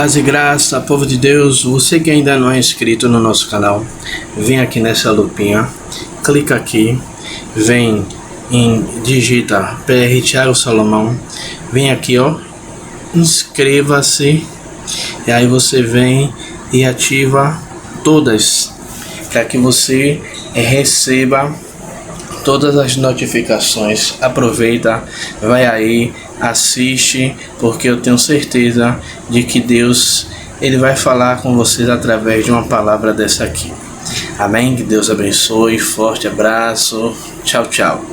Paz e graça, povo de Deus, você que ainda não é inscrito no nosso canal, vem aqui nessa lupinha, clica aqui, vem em digita PR Thiago Salomão, vem aqui ó, inscreva-se, e aí você vem e ativa todas, para que você receba todas as notificações. Aproveita, vai aí, assiste, porque eu tenho certeza de que Deus, Ele vai falar com vocês através de uma palavra dessa aqui. Amém? Que Deus abençoe, forte abraço, tchau, tchau.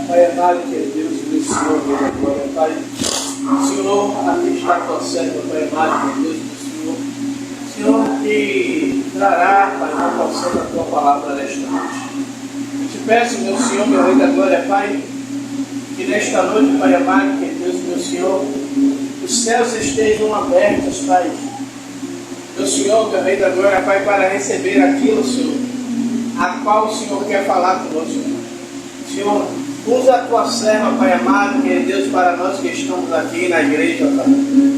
Pai amado, que é Deus, que Senhor, Deus, glória, Pai. Senhor, aqui está a tua serva, Pai amado, que é Deus, Senhor. Senhor, que trará, Pai, uma porção da tua palavra nesta noite. Eu te peço, meu Senhor, meu Rei da Glória, Pai, que nesta noite, Pai amado, que é Deus, meu Senhor, os céus estejam abertos, Pai. Meu Senhor, meu Rei da Glória, Pai, para receber aquilo, Senhor, a qual o Senhor quer falar conosco. Senhor, usa a tua serva, Pai amado, que é Deus, para nós que estamos aqui na igreja, Pai.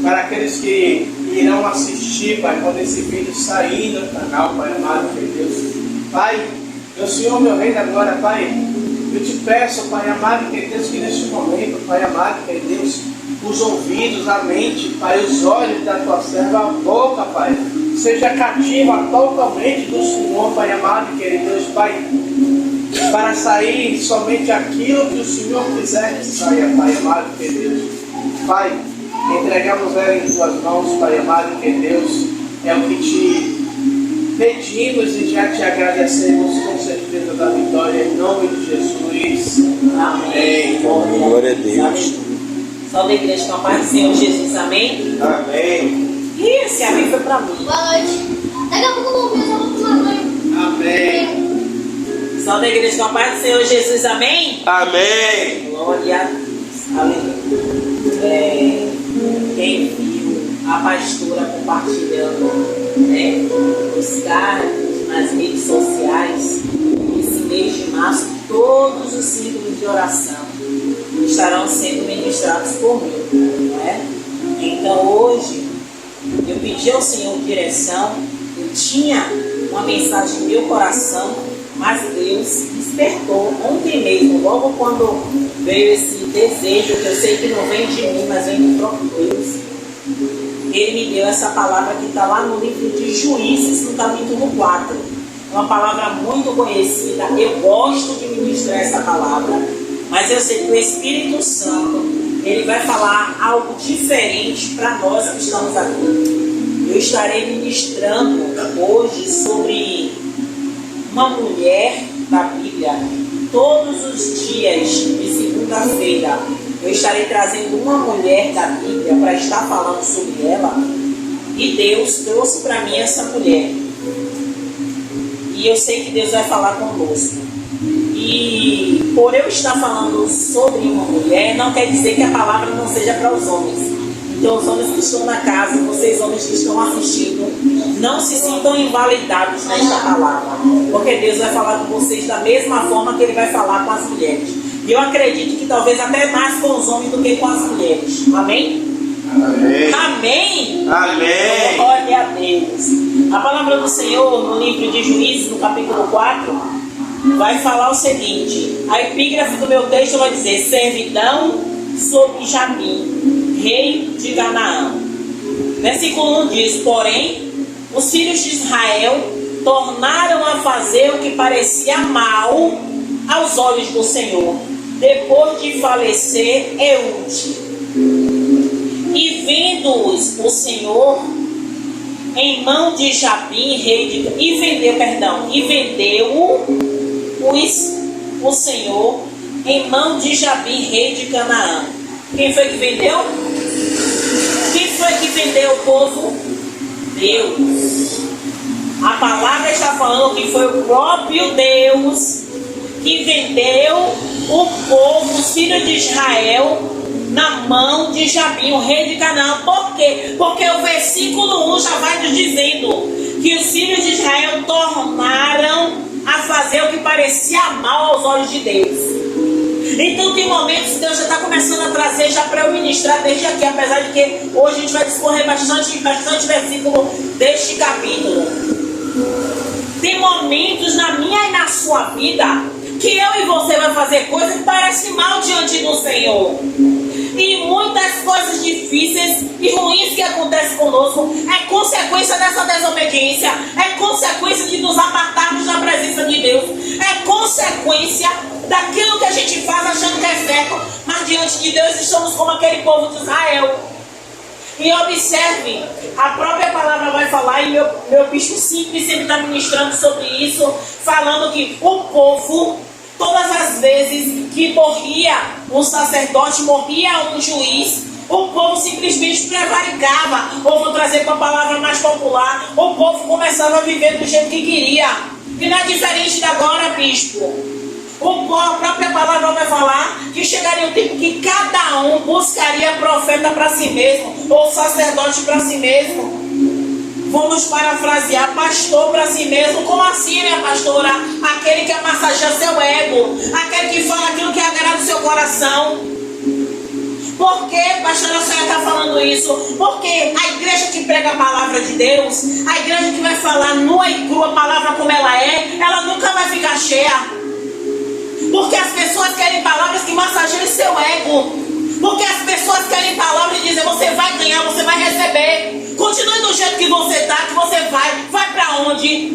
Para aqueles que irão assistir, Pai, quando esse vídeo sair no canal, Pai amado, que é Deus. Pai, meu Senhor, meu Rei da Glória, Pai, eu te peço, Pai amado, que é Deus, que neste momento, Pai amado, que é Deus, os ouvidos, a mente, Pai, os olhos da tua serva, a boca, Pai, seja cativa totalmente do Senhor, Pai amado, que é Deus, Pai, para sair somente aquilo que o Senhor quiser que saia, Pai amado, que Deus. Pai, entregamos ela em tuas mãos, Pai amado, que Deus, é o que te pedimos e já te agradecemos com certeza da vitória, em nome de Jesus. Amém. Glória a Deus. Salve a igreja com a paz do Senhor Jesus, amém? Amém. E esse amém foi para mim. Boa noite. Daqui a pouco eu vou tomar banho. Amém. Salve a igreja com a paz do Senhor Jesus, amém? Amém. Glória a Deus, aleluia. Quem viu a pastora compartilhando, né, os cards nas redes sociais, esse mês de março, todos os círculos de oração estarão sendo ministrados por mim, não é? Então hoje eu pedi ao Senhor direção, eu tinha uma mensagem no meu coração, mas Deus despertou ontem mesmo, logo quando veio esse desejo, que eu sei que não vem de mim, mas vem do próprio Deus. Ele me deu essa palavra que está lá no livro de Juízes, no capítulo 4. Uma palavra muito conhecida, eu gosto de ministrar essa palavra, mas eu sei que o Espírito Santo, ele vai falar algo diferente para nós que estamos aqui. Eu estarei ministrando hoje sobre uma mulher da Bíblia. Todos os dias de segunda-feira eu estarei trazendo uma mulher da Bíblia para estar falando sobre ela. E Deus trouxe para mim essa mulher. E eu sei que Deus vai falar conosco. E por eu estar falando sobre uma mulher, não quer dizer que a palavra não seja para os homens. Então os homens que estão na casa, vocês homens que estão assistindo, não se sintam invalidados nesta palavra, porque Deus vai falar com vocês da mesma forma que Ele vai falar com as mulheres. E eu acredito que talvez até mais com os homens do que com as mulheres. Amém? Amém. Amém? Amém. Glória a Deus. A palavra do Senhor no livro de Juízes, no capítulo 4, vai falar o seguinte. A epígrafe do meu texto vai dizer: servidão sobre Jabim, rei de Canaã. Versículo 1 diz: porém, os filhos de Israel tornaram a fazer o que parecia mal aos olhos do Senhor, depois de falecer Eude. E vendo-os o Senhor em mão de Jabim, rei de... E vendeu-os o Senhor em mão de Jabim, rei de Canaã. Quem foi que vendeu? Quem foi que vendeu o povo? Deus. A palavra está falando que foi o próprio Deus que vendeu o povo, os filhos de Israel, na mão de Jabim, o rei de Canaã. Por quê? Porque o versículo 1 já vai nos dizendo que os filhos de Israel tornaram a fazer o que parecia mal aos olhos de Deus. Então tem momentos que Deus já está começando a trazer já para eu ministrar desde aqui, apesar de que hoje a gente vai discorrer bastante versículo deste capítulo. Tem momentos na minha e na sua vida que eu e você vai fazer coisas que parecem mal diante do Senhor. E muitas coisas difíceis e ruins que acontecem conosco é consequência dessa desobediência, é consequência de nos apartarmos da presença de Deus, é consequência daquilo que a gente faz achando que é certo, mas diante de Deus estamos como aquele povo de Israel. E observe, a própria palavra vai falar, e meu bispo simples sempre está ministrando sobre isso, falando que o povo, todas as vezes que morria um sacerdote, morria um juiz, o povo simplesmente prevaricava, ou vou trazer para a palavra mais popular, o povo começava a viver do jeito que queria. Que não é diferente de agora, bispo. A própria palavra vai falar que chegaria o tempo que cada um buscaria profeta para si mesmo, ou sacerdote para si mesmo. Vamos parafrasear, pastor para si mesmo. Como assim, minha pastora? Aquele que massageia seu ego, aquele que fala aquilo que agrada o seu coração. Por que, pastora, a senhora está falando isso? Porque a igreja que prega a palavra de Deus, a igreja que vai falar nua e crua a palavra como ela é, ela nunca vai ficar cheia. Porque as pessoas querem palavras que massageiem seu ego. Porque as pessoas querem palavras e dizem, você vai ganhar, você vai receber. Continue do jeito que você está, que você vai para onde?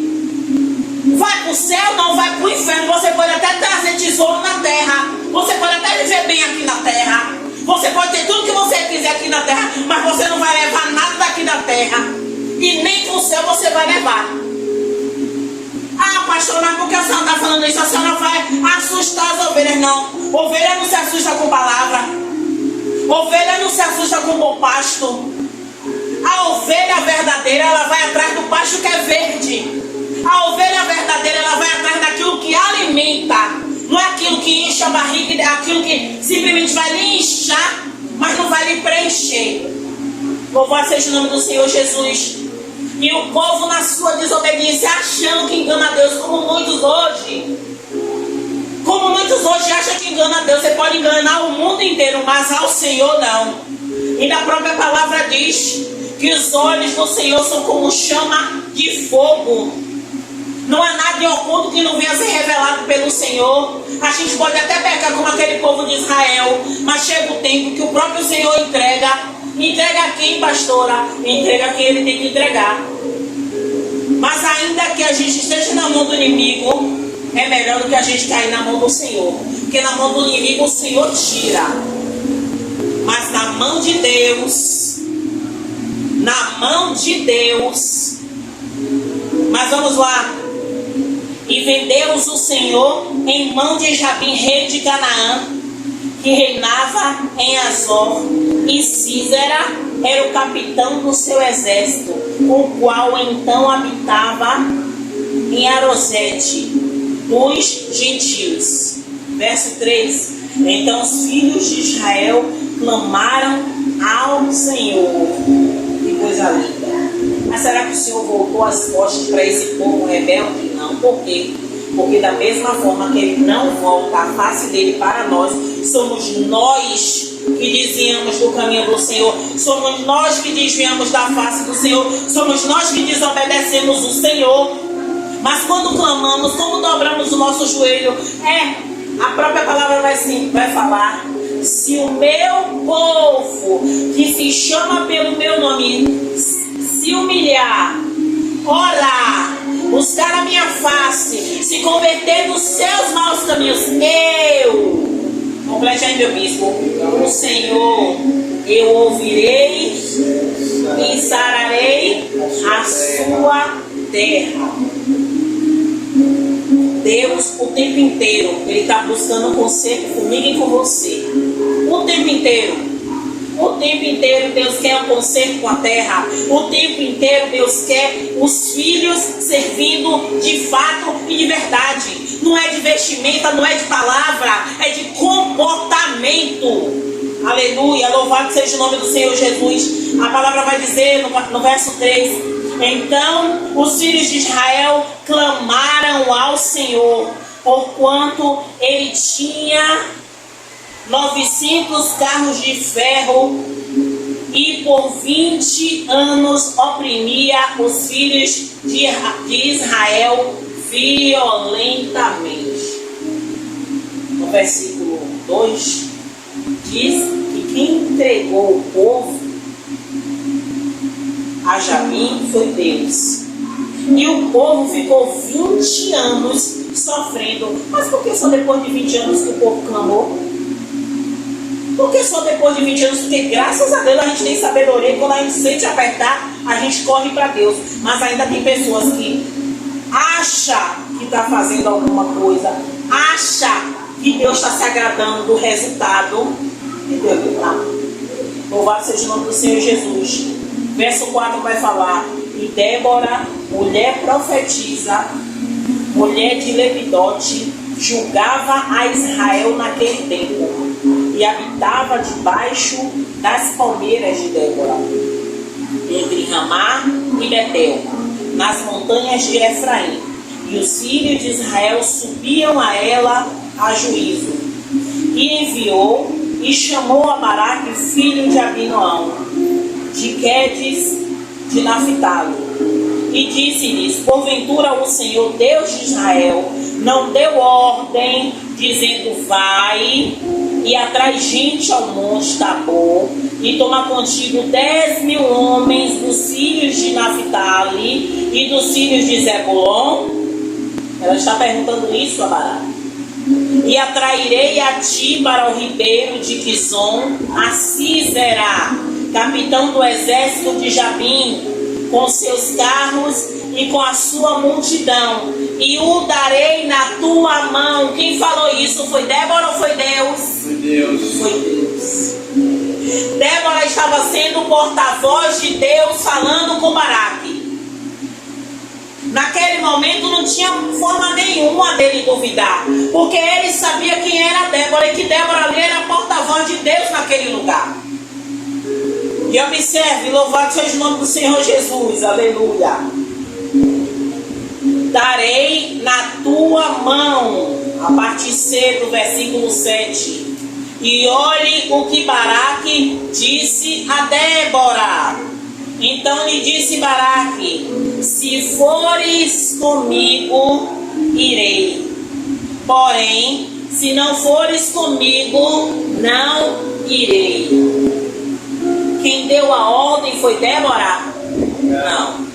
Vai para o céu, não vai para o inferno. Você pode até trazer tesouro na terra. Você pode até viver bem aqui na terra. Você pode ter tudo que você quiser aqui na terra, mas você não vai levar nada daqui da terra. E nem para o céu você vai levar. Ah, pastor, mas por que a senhora está falando isso? A senhora vai assustar as ovelhas. Não, ovelha não se assusta com palavra. Ovelha não se assusta com bom pasto. A ovelha verdadeira, ela vai atrás do pasto que é verde. A ovelha verdadeira, ela vai atrás daquilo que alimenta. Não é aquilo que enche a barriga, é aquilo que simplesmente vai lhe inchar, mas não vai lhe preencher. Louvado seja o nome do Senhor Jesus. E o povo na sua desobediência achando que engana a Deus, como muitos hoje. Como muitos hoje acham que engana a Deus. Você pode enganar o mundo inteiro, mas ao Senhor não. E na própria palavra diz que os olhos do Senhor são como chama de fogo. Não há nada de oculto que não venha a ser revelado pelo Senhor. A gente pode até pecar como aquele povo de Israel, mas chega o tempo que o próprio Senhor entrega. Entrega a quem, pastora? Entrega a quem ele tem que entregar. Mas ainda que a gente esteja na mão do inimigo, é melhor do que a gente cair na mão do Senhor. Porque na mão do inimigo o Senhor tira. Mas na mão de Deus, mas vamos lá. E vendeu-os o Senhor em mão de Jabim, rei de Canaã, que reinava em Azor, e Císera era o capitão do seu exército, o qual então habitava em Arosete dos gentios. Verso 3. Então os filhos de Israel clamaram ao Senhor. Que coisa linda. Mas será que o Senhor voltou as costas para esse povo rebelde? Não. Por quê? Porque da mesma forma que Ele não volta a face dele para nós, somos nós que desviamos do caminho do Senhor, somos nós que desviamos da face do Senhor, somos nós que desobedecemos o Senhor. Mas quando clamamos, quando dobramos o nosso joelho, a própria palavra vai falar: se o meu povo, que se chama pelo meu nome, se humilhar, orar, buscar a minha face, se converter dos seus maus caminhos, complete aí, meu bispo, o Senhor, eu ouvirei e sararei a sua terra. Deus, o tempo inteiro, Ele está buscando um conserto comigo e com você. O tempo inteiro. O tempo inteiro Deus quer um conserto com a terra. O tempo inteiro Deus quer os filhos servindo de fato e de verdade. Não é de vestimenta, não é de palavra, é de comportamento. Aleluia, louvado seja o nome do Senhor Jesus. A palavra vai dizer no verso 3: Então os filhos de Israel clamaram ao Senhor, porquanto ele tinha 900 carros de ferro e por 20 anos oprimia os filhos de Israel violentamente. No versículo 2 diz que quem entregou o povo a Jabim foi Deus. E o povo ficou 20 anos sofrendo. Mas por que só depois de 20 anos que o povo clamou? Por que só depois de 20 anos? Porque graças a Deus a gente tem sabedoria. Quando a gente sente apertar, a gente corre para Deus. Mas ainda tem pessoas que acham que está fazendo alguma coisa, acham que Deus está se agradando do resultado. E Deus não está. Louvado seja o nome do Senhor Jesus. Verso 4 vai falar: e Débora, mulher profetiza, mulher de Lepidote, julgava a Israel naquele tempo, e habitava debaixo das palmeiras de Débora, entre Ramá e Betel, nas montanhas de Efraim. E os filhos de Israel subiam a ela a juízo. E enviou e chamou a Baraque, filho de Abinoão, de Quedes de Naphtali, e disse-lhes: porventura o Senhor Deus de Israel não deu ordem, dizendo: vai e atrai gente ao monte Tabor, e toma contigo 10.000 homens dos filhos de Naphtali e dos filhos de Zebulon? Ela está perguntando isso a Baraque. E atrairei a ti para o ribeiro de Quizon a Sísera, capitão do exército de Jabim, com seus carros e com a sua multidão, e o darei na tua mão. Quem falou isso? Foi Débora ou foi Deus? Foi Deus. Foi Deus. Débora estava sendo porta-voz de Deus falando com Baraque. Naquele momento não tinha forma nenhuma dele duvidar, porque ele sabia quem era Débora, e que Débora ali era porta-voz de Deus naquele lugar. E observe, louvado seja o nome do Senhor Jesus, aleluia. Darei na tua mão, a partir C do versículo 7. E olhe o que Baraque disse a Débora. Então lhe disse Baraque: se fores comigo, irei. Porém, se não fores comigo, não irei. Quem deu a ordem foi Débora? Não.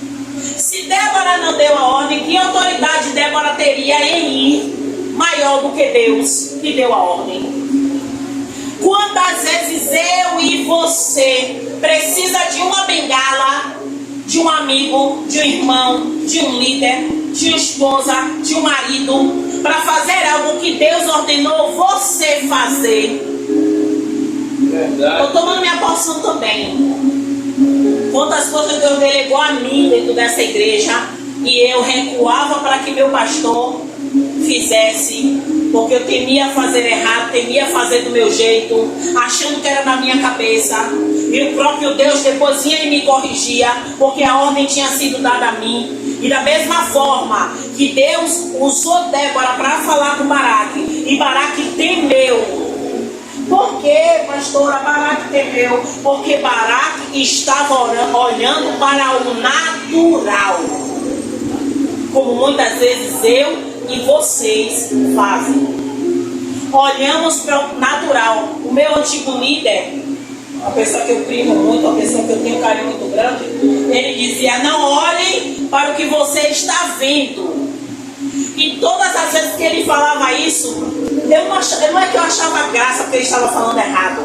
Se Débora não deu a ordem, que autoridade Débora teria em ir maior do que Deus que deu a ordem? Quantas vezes eu e você precisa de uma bengala, de um amigo, de um irmão, de um líder, de uma esposa, de um marido, para fazer algo que Deus ordenou você fazer? Estou tomando minha porção também. Quantas coisas Deus delegou a mim dentro dessa igreja e eu recuava para que meu pastor fizesse, porque eu temia fazer errado, temia fazer do meu jeito, achando que era na minha cabeça, e o próprio Deus depois vinha e me corrigia, porque a ordem tinha sido dada a mim. E da mesma forma que Deus usou Débora para falar com Baraque, e Baraque temeu. Por que, pastora, Baraque temeu? Porque Baraque estava olhando para o natural, como muitas vezes eu e vocês fazem. Olhamos para o natural. O meu antigo líder, uma pessoa que eu primo muito, uma pessoa que eu tenho um carinho muito grande, ele dizia: não olhem para o que você está vendo. E todas as vezes que ele falava isso, não é que eu achava graça porque ele estava falando errado.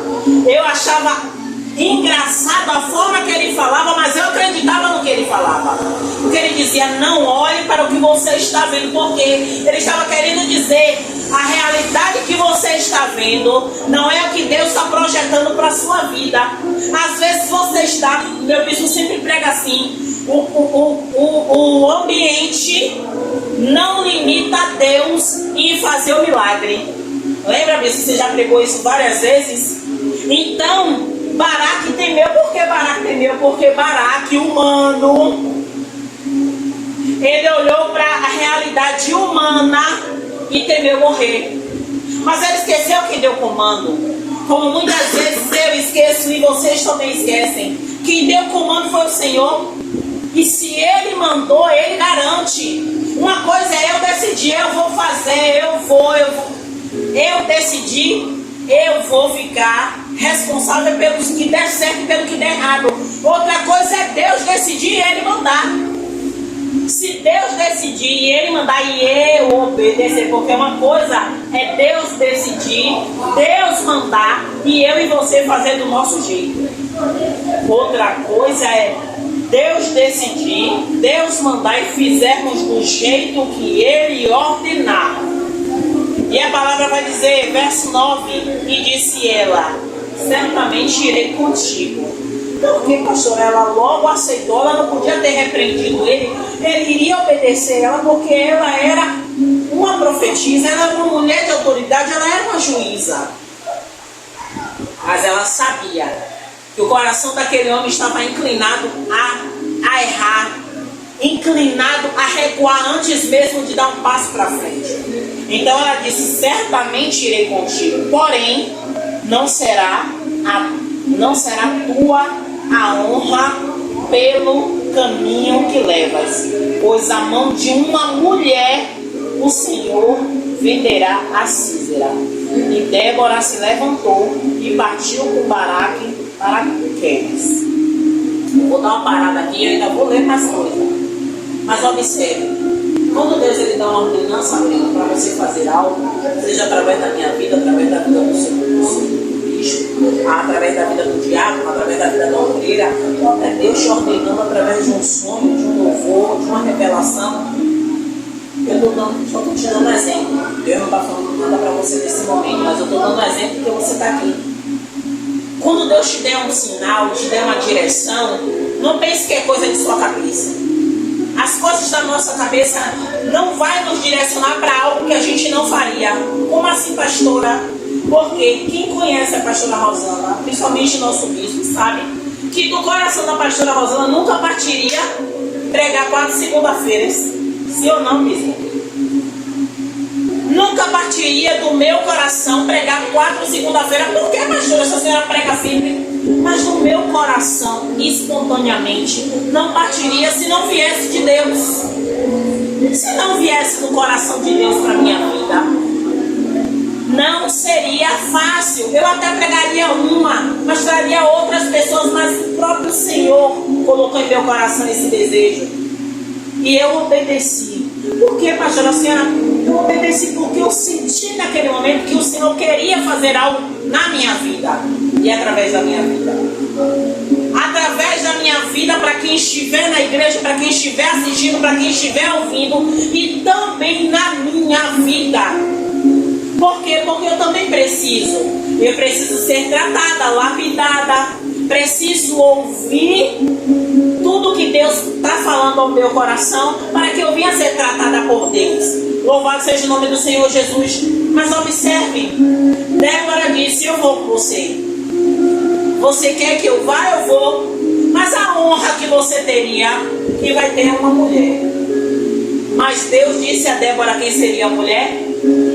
Eu achava engraçado a forma que ele falava, mas eu acreditava no que ele falava. Porque ele dizia: não olhe para o que você está vendo, porque ele estava querendo dizer: a realidade que você está vendo não é o que Deus está projetando para a sua vida. Às vezes você está, meu bispo sempre prega assim, o ambiente não limita Deus em fazer o milagre. Lembra, bispo? Você já pregou isso várias vezes? Então Baraque temeu. Por que Baraque temeu? Porque Baraque, humano, Ele olhou para a realidade humana e temeu morrer. Mas ele esqueceu quem deu comando. Como muitas vezes eu esqueço e vocês também esquecem. Quem deu comando foi o Senhor. E se Ele mandou, Ele garante. Uma coisa é eu decidir, eu vou fazer, eu decidi, eu vou ficar responsável pelos que der certo e pelo que der errado. Outra coisa é Deus decidir e Ele mandar. Se Deus decidir e Ele mandar e eu obedecer, porque uma coisa é Deus decidir, Deus mandar e eu e você fazer do nosso jeito. Outra coisa é Deus decidir, Deus mandar e fizermos do jeito que Ele ordenar. E a palavra vai dizer, verso 9, e disse ela, certamente irei contigo. Porque, pastor, ela logo aceitou, ela não podia ter repreendido ele iria obedecer ela, porque ela era uma profetisa, ela era uma mulher de autoridade, ela era uma juíza. Mas ela sabia que o coração daquele homem estava inclinado a errar, inclinado a recuar antes mesmo de dar um passo para frente. Então ela disse, certamente irei contigo, porém não será tua a honra pelo caminho que levas, pois a mão de uma mulher o Senhor venderá a Sísera. E Débora se levantou e partiu com Baraque para Quedes. Vou dar uma parada aqui, eu ainda vou ler mais coisas. Mas observe, quando Deus ele dá uma ordenança para você fazer algo, seja através da minha vida, através da vida do seu através da vida do diabo, através da vida da obreira, é Deus te ordenando através de um sonho, de um louvor, de uma revelação. Eu só estou te dando exemplo. Deus não está falando nada para você nesse momento, mas eu estou dando exemplo porque você está aqui. Quando Deus te der um sinal, te der uma direção, não pense que é coisa de sua cabeça. As coisas da nossa cabeça não vai nos direcionar para algo que a gente não faria. Como assim, pastora? Porque quem conhece a pastora Rosana, principalmente o nosso bispo, sabe que do coração da pastora Rosana nunca partiria pregar 4 segunda-feiras. Sim ou não, bispo? Nunca partiria do meu coração pregar 4 segunda-feiras. Por que, pastora, essa senhora prega sempre? Mas do meu coração, espontaneamente, não partiria se não viesse de Deus. Se não viesse do coração de Deus para a minha vida, não seria fácil. Eu até pregaria uma, mas traria outras pessoas, mas o próprio Senhor colocou em meu coração esse desejo. E eu obedeci. Por que, pastora? Eu obedeci porque eu senti naquele momento que o Senhor queria fazer algo na minha vida. E através da minha vida. Através da minha vida, para quem estiver na igreja, para quem estiver assistindo, para quem estiver ouvindo. E também na minha vida. Por quê? Porque eu também preciso. Eu preciso ser tratada, lapidada. Preciso ouvir tudo que Deus está falando ao meu coração para que eu venha ser tratada por Deus. Louvado seja o nome do Senhor Jesus. Mas observe, Débora disse, eu vou com você. Você quer que eu vá? Eu vou. Mas a honra que você teria, que vai ter uma mulher. Mas Deus disse a Débora quem seria a mulher?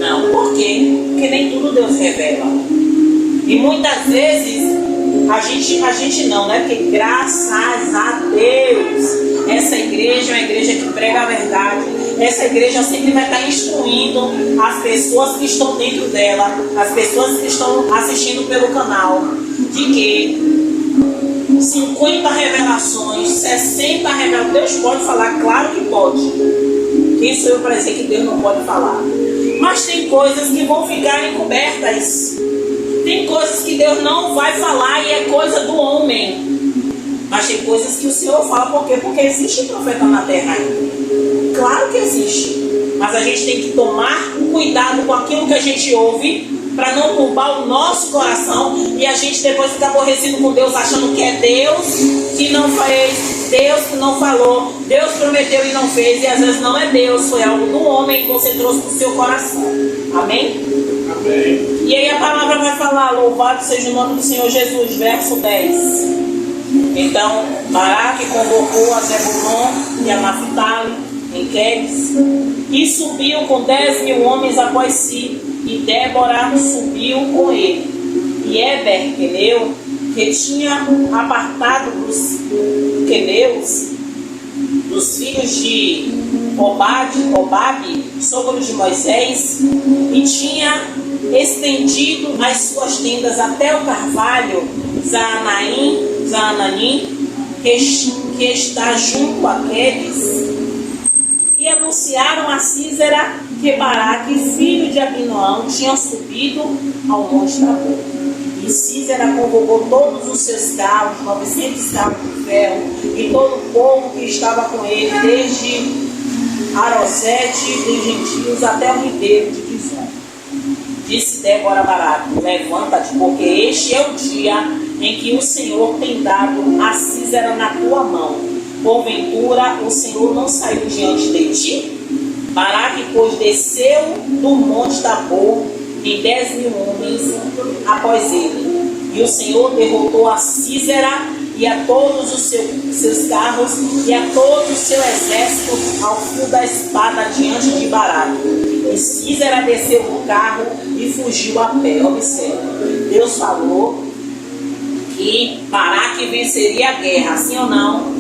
Não. Por quê? Porque nem tudo Deus revela. E muitas vezes a gente não, né? Porque graças a Deus, essa igreja é uma igreja que prega a verdade. Essa igreja sempre vai estar instruindo as pessoas que estão dentro dela, as pessoas que estão assistindo pelo canal, de que 50 revelações, 60 revelações, Deus pode falar? Claro que pode. Quem sou eu para dizer que Deus não pode falar? Mas tem coisas que vão ficar encobertas. Tem coisas que Deus não vai falar e é coisa do homem. Mas tem coisas que o Senhor fala. Por quê? Porque existe profeta na terra ainda. Claro que existe. Mas a gente tem que tomar cuidado com aquilo que a gente ouve para não turbar o nosso coração e a gente depois ficar aborrecido com Deus, achando que é Deus que não fez, Deus que não falou, Deus prometeu e não fez, e às vezes não é Deus, foi algo do homem que você trouxe para o seu coração. Amém? Amém. E aí a palavra vai falar, louvado seja o nome do Senhor Jesus, verso 10. Então Baraque convocou a Zebulon e a Naphtali em Quedes, e subiu com 10.000 homens após si, e Débora subiu com ele. E Heber, queneu, que tinha apartado dos queneus, dos filhos de Obabe, sogro de Moisés, e tinha estendido as suas tendas até o carvalho Zaananim, que está junto a Quedes, e anunciaram a Sísera que Baraque, filho de Abinoão, tinha subido ao monte Tabor. E Sísera convocou todos os seus carros, 900 carros de ferro, e todo o povo que estava com ele, desde Arosete dos gentios até o ribeiro de Quizon. Disse Débora a Baraque: levanta-te, porque este é o dia em que o Senhor tem dado a Sísera na tua mão. Porventura o Senhor não saiu diante de ti? Baraque, pois, desceu do monte Tabor e 10.000 homens após ele. E o Senhor derrotou a Sísera e a todos os seus carros e a todo o seu exército ao fio da espada diante de Baraque. E Sísera desceu do carro e fugiu a pé. Observe, Deus falou que Baraque venceria a guerra, sim ou não?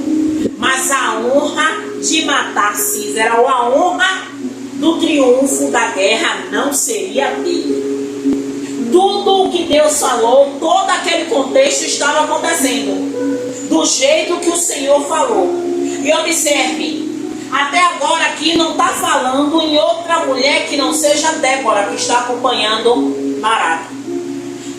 Mas a honra de matar Sísera, ou a honra do triunfo da guerra, não seria dele. Tudo o que Deus falou, todo aquele contexto estava acontecendo do jeito que o Senhor falou. E observe, até agora aqui não está falando em outra mulher que não seja Débora, que está acompanhando Baraque.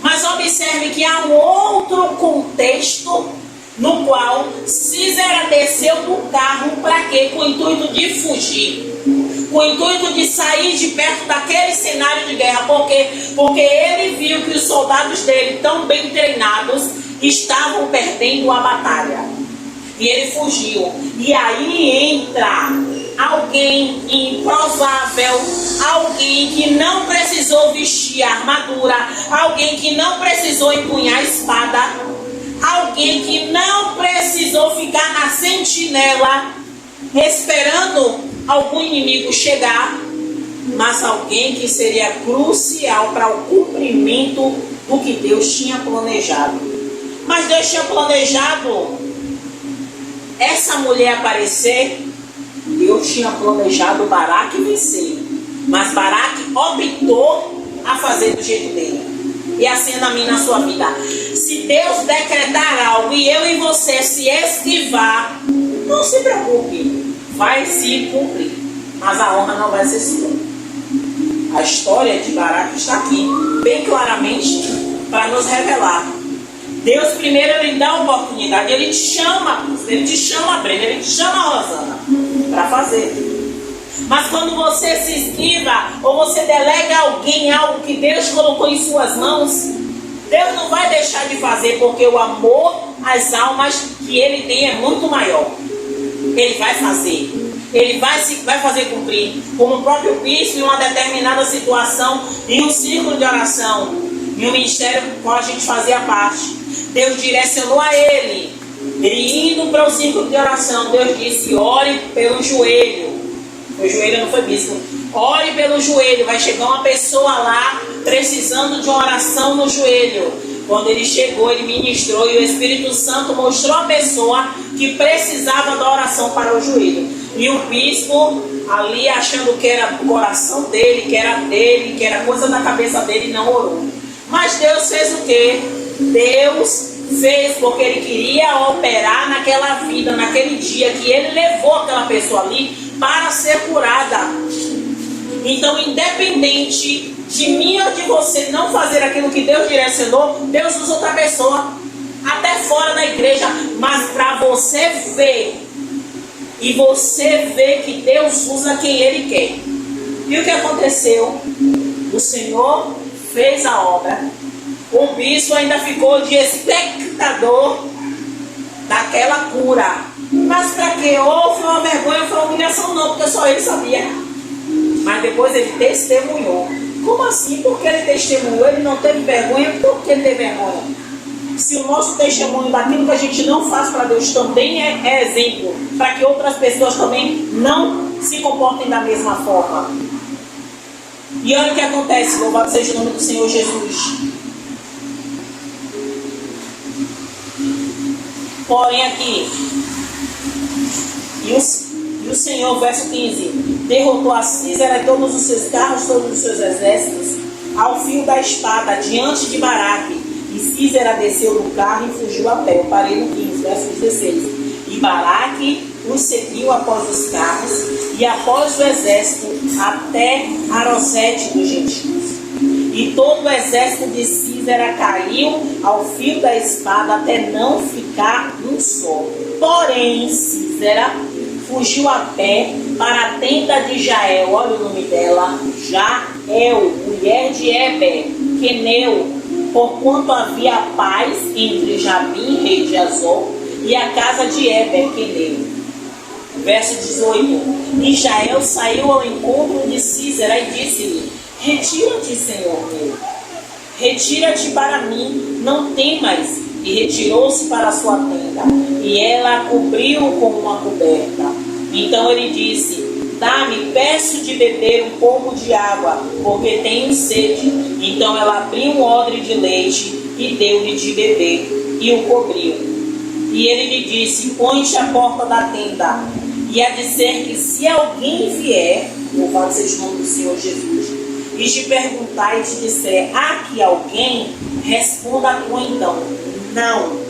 Mas observe que há um outro contexto no qual Sísera desceu do carro para quê? Com o intuito de fugir, com o intuito de sair de perto daquele cenário de guerra. Por quê? Porque ele viu que os soldados dele, tão bem treinados, estavam perdendo a batalha. E ele fugiu. E aí entra alguém improvável, alguém que não precisou vestir a armadura, alguém que não precisou empunhar a espada, alguém que não precisou ficar na sentinela esperando algum inimigo chegar, mas alguém que seria crucial para o cumprimento do que Deus tinha planejado. Mas Deus tinha planejado essa mulher aparecer, Deus tinha planejado Baraque vencer, mas Baraque optou a fazer do jeito dele. E assim é na minha, na sua vida. Se Deus decretar algo e eu e você se esquivar, não se preocupe, vai se cumprir, mas a honra não vai ser sua. A história de Baraque está aqui bem claramente para nos revelar. Deus primeiro ele dá a oportunidade, ele te chama, Brenda, ele te chama, Rosana, para fazer. Mas quando você se esquiva ou você delega a alguém algo que Deus colocou em suas mãos, Deus não vai deixar de fazer, porque o amor às almas que ele tem é muito maior. Ele vai fazer, ele vai fazer cumprir. Como o próprio bispo, em uma determinada situação, em um círculo de oração, em um ministério com o qual a gente fazia parte, Deus direcionou a ele indo para o círculo de oração. Deus disse: ore pelo joelho. O joelho não foi bispo. Ore pelo joelho. Vai chegar uma pessoa lá precisando de uma oração no joelho. Quando ele chegou, ele ministrou e o Espírito Santo mostrou a pessoa que precisava da oração para o joelho. E o bispo ali, achando que era o coração dele, que era coisa da cabeça dele, não orou. Mas Deus fez o quê? Deus fez porque ele queria operar naquela vida, naquele dia que ele levou aquela pessoa ali para ser curada. Então, independente de mim ou de você não fazer aquilo que Deus direcionou, Deus usa outra pessoa, até fora da igreja, mas para você ver, e você ver que Deus usa quem Ele quer. E o que aconteceu? O Senhor fez a obra. O bispo ainda ficou de espectador daquela cura. Mas para quê? Ou foi uma vergonha ou foi uma humilhação? Não, porque só ele sabia. Mas depois ele testemunhou. Como assim? Porque ele testemunhou, ele não teve vergonha? Por que ele teve vergonha? Se o nosso testemunho daquilo que a gente não faz para Deus também é exemplo, para que outras pessoas também não se comportem da mesma forma. E olha o que acontece, louvado seja o nome do Senhor Jesus. Porém aqui, e o Senhor, verso 15, derrotou a Císera e todos os seus carros, todos os seus exércitos, ao fio da espada, diante de Baraque. E Císera desceu do carro e fugiu a pé. Eu parei no 15, verso 16. E Baraque os seguiu após os carros e após o exército até Arosete dos gentios. E todo o exército de Císera caiu ao fio da espada até não ficar um só. Porém, Císera fugiu a pé para a tenda de Jael, olha o nome dela, Jael, mulher de Eber, queneu, porquanto havia paz entre Jabim, rei de Azor, e a casa de Eber, queneu. Verso 18. E Jael saiu ao encontro de Císera e disse-lhe: retira-te, Senhor meu, retira-te para mim, não temas. E retirou-se para a sua tenda, e ela a cobriu com uma coberta. Então ele disse: dá-me, peço de beber um pouco de água, porque tenho sede. Então ela abriu um odre de leite e deu-lhe de beber, e o cobriu. E ele lhe disse: põe-te à porta da tenda, e a dizer que se alguém vier, louvado seja o nome do Senhor Jesus, e te perguntar e te disser: há aqui alguém? Responda tu então: não.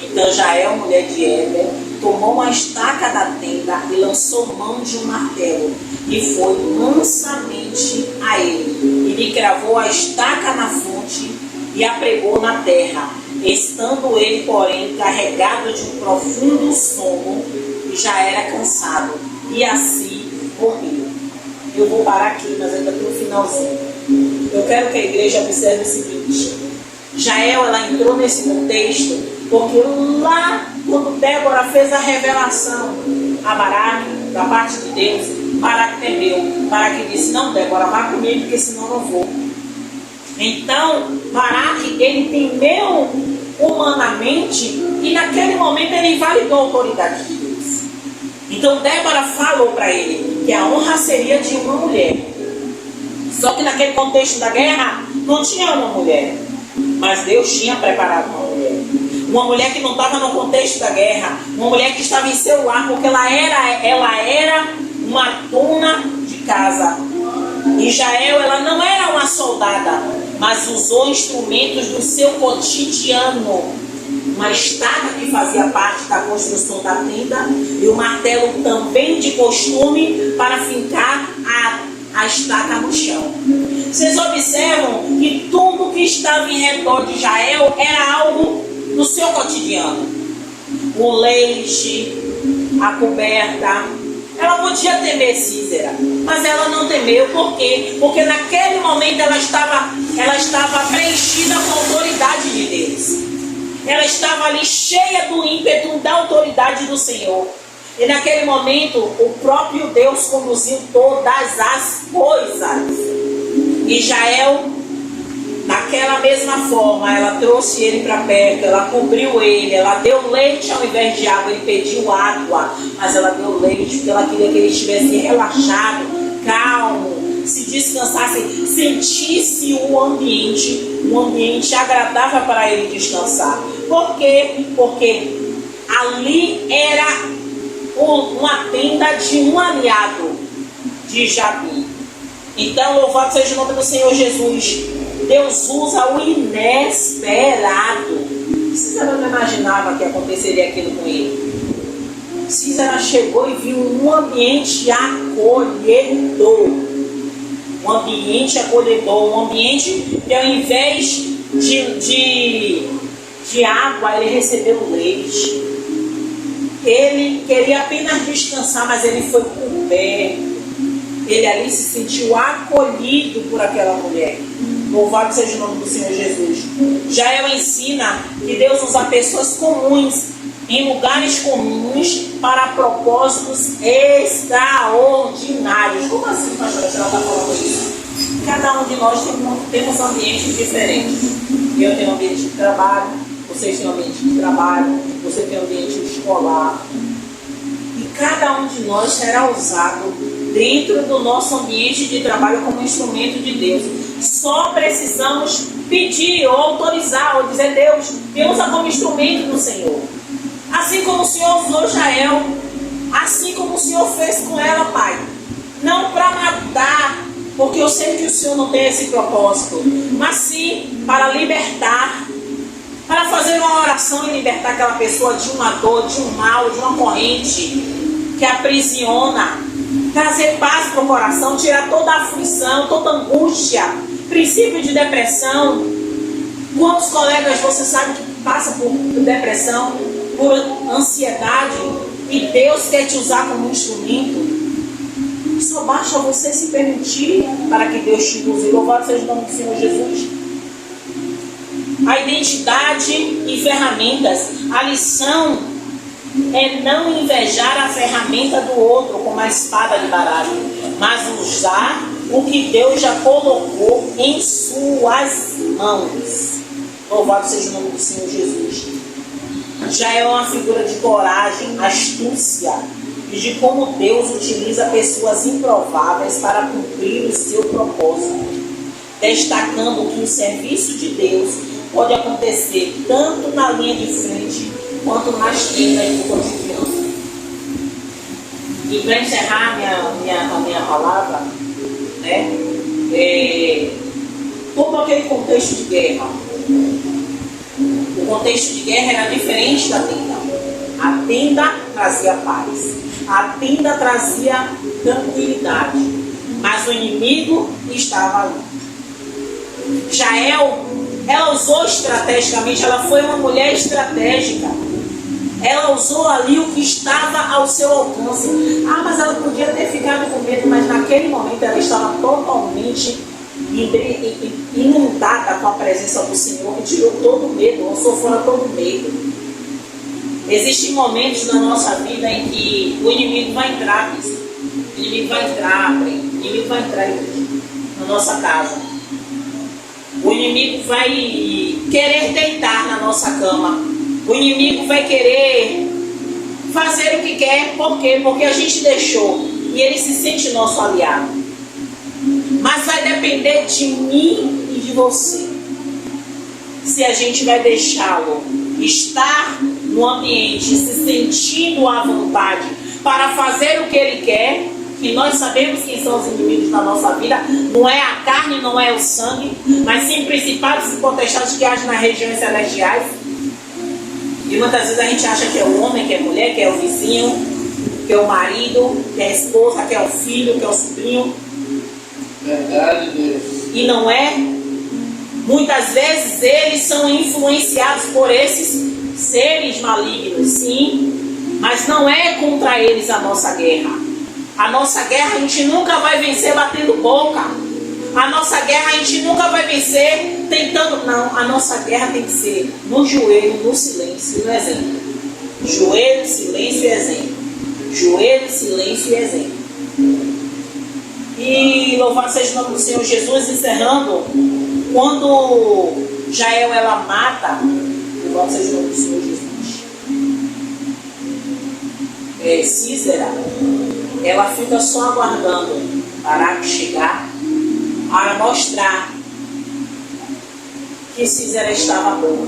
Então Jael, mulher de Eber, tomou uma estaca da tenda e lançou mão de um martelo, e foi mansamente a ele, e lhe cravou a estaca na fronte e a pregou na terra, estando ele, porém, carregado de um profundo sono, e já era cansado, e assim morreu. Eu vou parar aqui, mas ainda estou no finalzinho. Eu quero que a igreja observe o seguinte: Jael, ela entrou nesse contexto porque lá, quando Débora fez a revelação a Baraque, da parte de Deus, Baraque temeu. Baraque disse: não, Débora, vá comigo, porque senão eu não vou. Então, Baraque, ele temeu humanamente, e naquele momento ele invalidou a autoridade de Deus. Então Débora falou para ele que a honra seria de uma mulher. Só que naquele contexto da guerra não tinha uma mulher, mas Deus tinha preparado uma mulher. Uma mulher que não estava no contexto da guerra, uma mulher que estava em seu lar, porque ela era uma dona de casa. E Jael, ela não era uma soldada, mas usou instrumentos do seu cotidiano. Uma estaca que fazia parte da construção da tenda e o martelo também de costume para fincar a estaca no chão. Vocês observam que tudo que estava em redor de Jael era algo do seu cotidiano. O leite, a coberta. Ela podia temer Císera, mas ela não temeu. Por quê? Porque naquele momento ela estava preenchida com a autoridade de Deus. Ela estava ali cheia do ímpeto da autoridade do Senhor. E naquele momento o próprio Deus conduziu todas as coisas. E Jael, daquela mesma forma, ela trouxe ele para perto, ela cobriu ele, ela deu leite ao invés de água. Ele pediu água, mas ela deu leite porque ela queria que ele estivesse relaxado, calmo, se descansasse, sentisse um ambiente agradável para ele descansar. Por quê? Porque ali era uma tenda de um aliado de Jabim. Então, louvado seja o nome do Senhor Jesus. Deus usa o inesperado. Císera não imaginava que aconteceria aquilo com ele. Císera chegou e viu um ambiente acolhedor. Um ambiente acolhedor, um ambiente que ao invés de água, ele recebeu leite. Ele queria apenas descansar, mas ele foi coberto. Ele ali se sentiu acolhido por aquela mulher. Louvado seja o nome do Senhor Jesus. Jael ensina que Deus usa pessoas comuns em lugares comuns para propósitos extraordinários. Como assim, pastora, a senhora está falando isso? Cada um de nós temos ambientes diferentes. Eu tenho um ambiente de trabalho, vocês têm um ambiente de trabalho, você tem um ambiente escolar. E cada um de nós será usado dentro do nosso ambiente de trabalho como instrumento de Deus. Só precisamos pedir ou autorizar ou dizer: Deus, me usa como instrumento do Senhor. Assim como o Senhor usou Jael, assim como o Senhor fez com ela, Pai. Não para matar, porque eu sei que o Senhor não tem esse propósito, mas sim para libertar, para fazer uma oração e libertar aquela pessoa de uma dor, de um mal, de uma corrente que aprisiona, trazer paz para o coração, tirar toda a aflição, toda a angústia, princípio de depressão. Quantos colegas você sabe que passa por depressão, por ansiedade, e Deus quer te usar como instrumento? Só basta você se permitir para que Deus te use. Louvado seja o nome do Senhor Jesus. A identidade e ferramentas. A lição é não invejar a ferramenta do outro como a espada de baralho, mas usar o que Deus já colocou em suas mãos. Louvado seja o nome do Senhor Jesus. Já é uma figura de coragem, astúcia e de como Deus utiliza pessoas improváveis para cumprir o seu propósito, destacando que o serviço de Deus pode acontecer tanto na linha de frente quanto nas tendas do cotidiano. E para encerrar a minha palavra, todo aquele contexto de guerra, o contexto de guerra era diferente da tenda. A tenda trazia paz, a tenda trazia tranquilidade, mas o inimigo estava ali. Jael, ela usou estrategicamente, ela foi uma mulher estratégica. Ela usou ali o que estava ao seu alcance. Mas ela podia ter ficado com medo, mas naquele momento ela estava totalmente inundada com a presença do Senhor, que tirou todo o medo, lançou fora todo o medo. Existem momentos na nossa vida em que o inimigo vai entrar, o inimigo vai entrar na nossa casa. O inimigo vai querer deitar na nossa cama. O inimigo vai querer fazer o que quer. Por quê? Porque a gente deixou e ele se sente nosso aliado. Mas vai depender de mim e de você, se a gente vai deixá-lo estar no ambiente, se sentindo à vontade para fazer o que ele quer. Que nós sabemos quem são os inimigos da nossa vida. Não é a carne, não é o sangue, mas sim principados e potestades que agem nas regiões celestiais. E muitas vezes a gente acha que é o homem, que é a mulher, que é o vizinho, que é o marido, que é a esposa, que é o filho, que é o sobrinho. Verdade, Deus. E não é. Muitas vezes eles são influenciados por esses seres malignos, sim, mas não é contra eles a nossa guerra. A nossa guerra a gente nunca vai vencer batendo boca. A nossa guerra a gente nunca vai vencer tentando. Não, a nossa guerra tem que ser no joelho, no silêncio e no exemplo. Joelho, silêncio e exemplo. Joelho, silêncio e exemplo. E louvado seja o nome do Senhor Jesus, encerrando, quando Jael ela mata, louvado seja o nome do Senhor Jesus, Císera, ela fica só aguardando Baraque chegar para mostrar que Císera estava boa,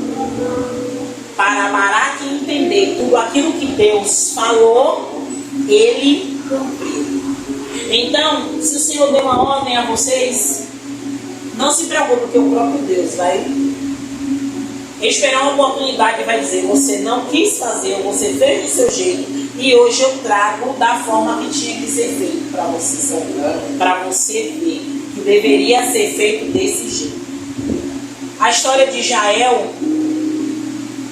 para Baraque entender tudo aquilo que Deus falou, ele cumpriu. Então, se o Senhor deu uma ordem a vocês, não se preocupe, porque o próprio Deus vai esperar uma oportunidade e vai dizer: você não quis fazer, ou você fez do seu jeito, e hoje eu trago da forma que tinha que ser feito para você saber, para você ver que deveria ser feito desse jeito. A história de Jael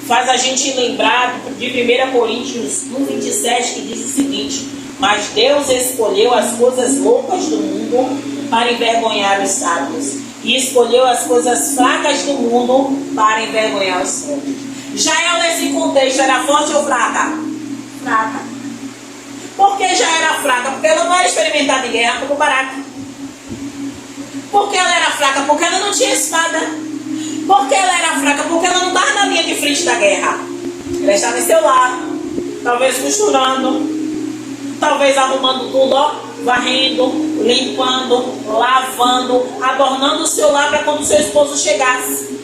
faz a gente lembrar de 1 Coríntios 1:27, que diz o seguinte: mas Deus escolheu as coisas loucas do mundo para envergonhar os sábios, e escolheu as coisas fracas do mundo para envergonhar os sábios. Jael nesse contexto era forte ou fraca? Fraca. Por que já era fraca? Porque ela não era experimentada em guerra como Baraque. Por que ela era fraca? Porque ela não tinha espada. Por que ela era fraca? Porque ela não estava na linha de frente da guerra. Ela estava em seu lado, talvez costurando, talvez arrumando tudo, ó, varrendo, limpando, lavando, adornando o seu lar para quando o seu esposo chegasse.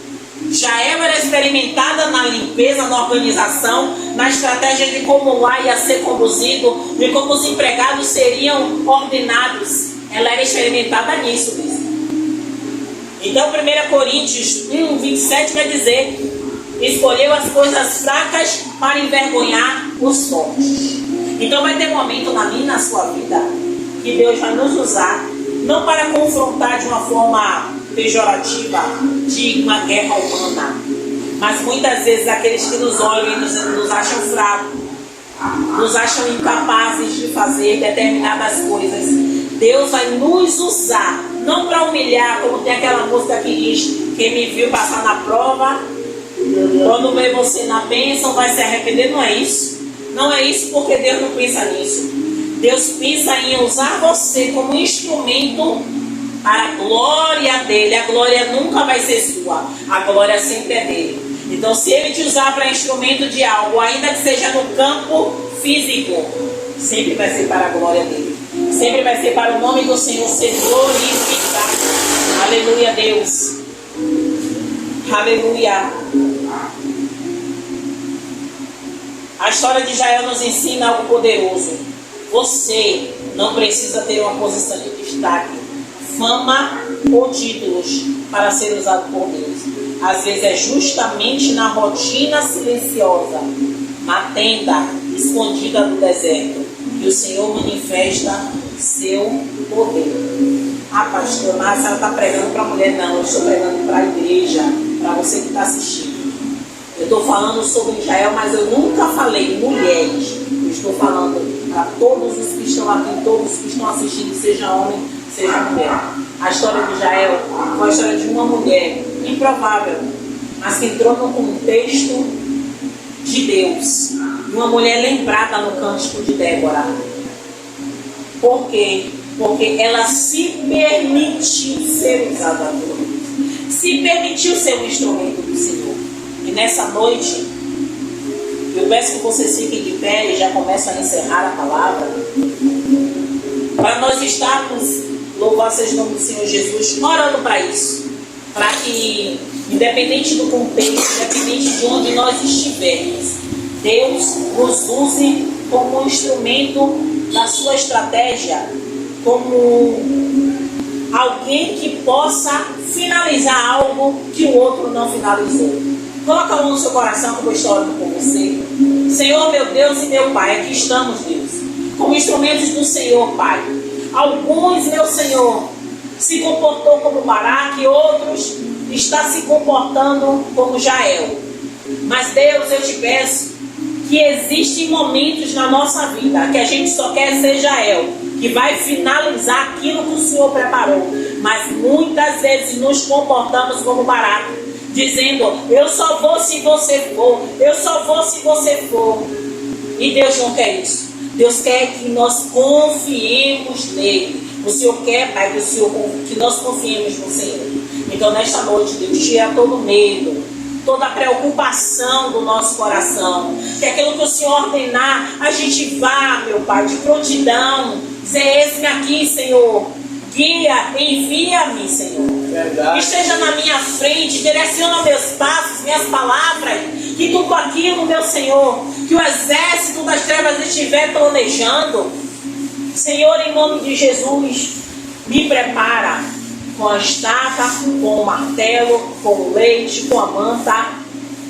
Jael era experimentada na limpeza, na organização, na estratégia de como o lar ia ser conduzido, de como os empregados seriam ordenados. Ela era experimentada nisso mesmo. Então 1 Coríntios 1:27 vai dizer: escolheu as coisas fracas para envergonhar os fortes. Então vai ter momento na minha e na sua vida que Deus vai nos usar, não para confrontar de uma forma pejorativa, de uma guerra humana, mas muitas vezes aqueles que nos olham e nos acham fracos, nos acham incapazes de fazer determinadas coisas. Deus vai nos usar, não para humilhar, como tem aquela música que diz: quem me viu passar na prova, quando vê você na bênção vai se arrepender. Não é isso. Não é isso, porque Deus não pensa nisso. Deus pensa em usar você como instrumento para a glória dele. A glória nunca vai ser sua, a glória sempre é dele. Então, se ele te usar para instrumento de algo, ainda que seja no campo físico, sempre vai ser para a glória dele. Sempre vai ser para o nome do Senhor ser glorificado. Aleluia, Deus. Aleluia. A história de Jael nos ensina algo poderoso. Você não precisa ter uma posição de destaque, fama ou títulos para ser usado por Deus. Às vezes é justamente na rotina silenciosa, na tenda escondida do deserto, que o Senhor manifesta seu poder. Ah, pastor, mas a senhora está pregando para a mulher? Não, eu estou pregando para a igreja, para você que está assistindo. Eu estou falando sobre Jael, mas eu nunca falei mulheres. Eu estou falando para todos os que estão aqui, todos os que estão assistindo, seja homem, seja mulher. A história de Jael foi a história de uma mulher improvável, mas que entrou no contexto de Deus. Uma mulher lembrada no cântico de Débora. Por quê? Porque ela se permitiu ser usada por Deus. Se permitiu ser um instrumento do Senhor. E nessa noite, eu peço que vocês fiquem de pé e já começam a encerrar a palavra. Para nós estarmos, louvado seja o nome do Senhor Jesus, orando para isso. Para que, independente do contexto, independente de onde nós estivermos, Deus nos use como um instrumento da sua estratégia, como alguém que possa finalizar algo que o outro não finalizou. Coloca a mão no seu coração que eu vou estar orando por você. Senhor, meu Deus e meu Pai, aqui estamos, Deus, como instrumentos do Senhor, Pai. Alguns, meu Senhor, se comportou como Baraque, outros está se comportando como Jael. Mas, Deus, eu te peço que existem momentos na nossa vida que a gente só quer ser Jael, que vai finalizar aquilo que o Senhor preparou. Mas muitas vezes nos comportamos como Baraque, dizendo: eu só vou se você for, eu só vou se você for. E Deus não quer isso. Deus quer que nós confiemos nele. O Senhor quer, Pai, que nós confiemos no Senhor. Então nesta noite, Deus, tira todo medo, toda a preocupação do nosso coração. Que aquilo que o Senhor ordenar, a gente vá, meu Pai, de prontidão. Dizer: eis-me aqui, Senhor. Guia, envia-me, Senhor. Verdade. Esteja na minha frente, direciona meus passos, minhas palavras. Que tudo aquilo, meu Senhor, que o exército das trevas estiver planejando, Senhor, em nome de Jesus, me prepara com a estaca, com o martelo, com o leite, com a manta,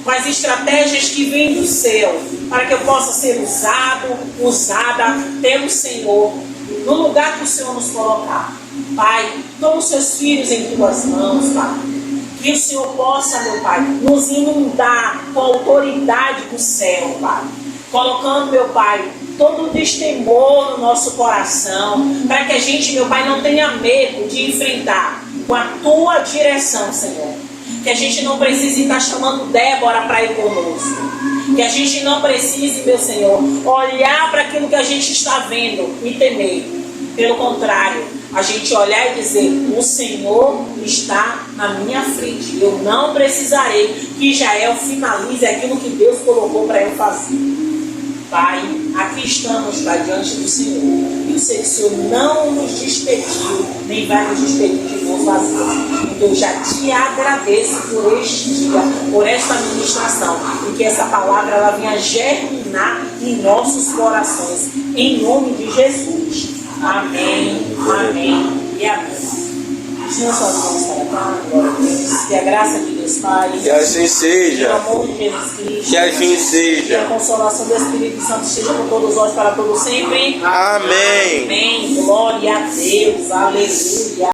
com as estratégias que vêm do céu, para que eu possa ser usada pelo Senhor, no lugar que o Senhor nos colocar. Pai, toma os seus filhos em tuas mãos, Pai. Que o Senhor possa, meu Pai, nos inundar com a autoridade do céu, Pai. Colocando, meu Pai, todo o destemor no nosso coração, para que a gente, meu Pai, não tenha medo de enfrentar com a tua direção, Senhor. Que a gente não precise estar chamando Débora para ir conosco. Que a gente não precise, meu Senhor, olhar para aquilo que a gente está vendo e temer. Pelo contrário, a gente olhar e dizer: o Senhor está na minha frente. Eu não precisarei que Jael finalize aquilo que Deus colocou para eu fazer. Pai, aqui estamos, Pai, diante do Senhor. E eu sei que o Senhor não nos despediu, nem vai nos despedir de mãos vazias. Então eu já te agradeço por este dia, por esta ministração, e que essa palavra ela venha germinar em nossos corações, em nome de Jesus. Amém, amém e amém. Senhor, suas mãos para cá, glória a Deus. Que a graça de Deus Pai, Que assim seja. que o amor de Jesus Cristo, Que assim que seja. a consolação do Espírito Santo esteja com todos nós para todos sempre. Amém. Amém. Glória a Deus. Aleluia.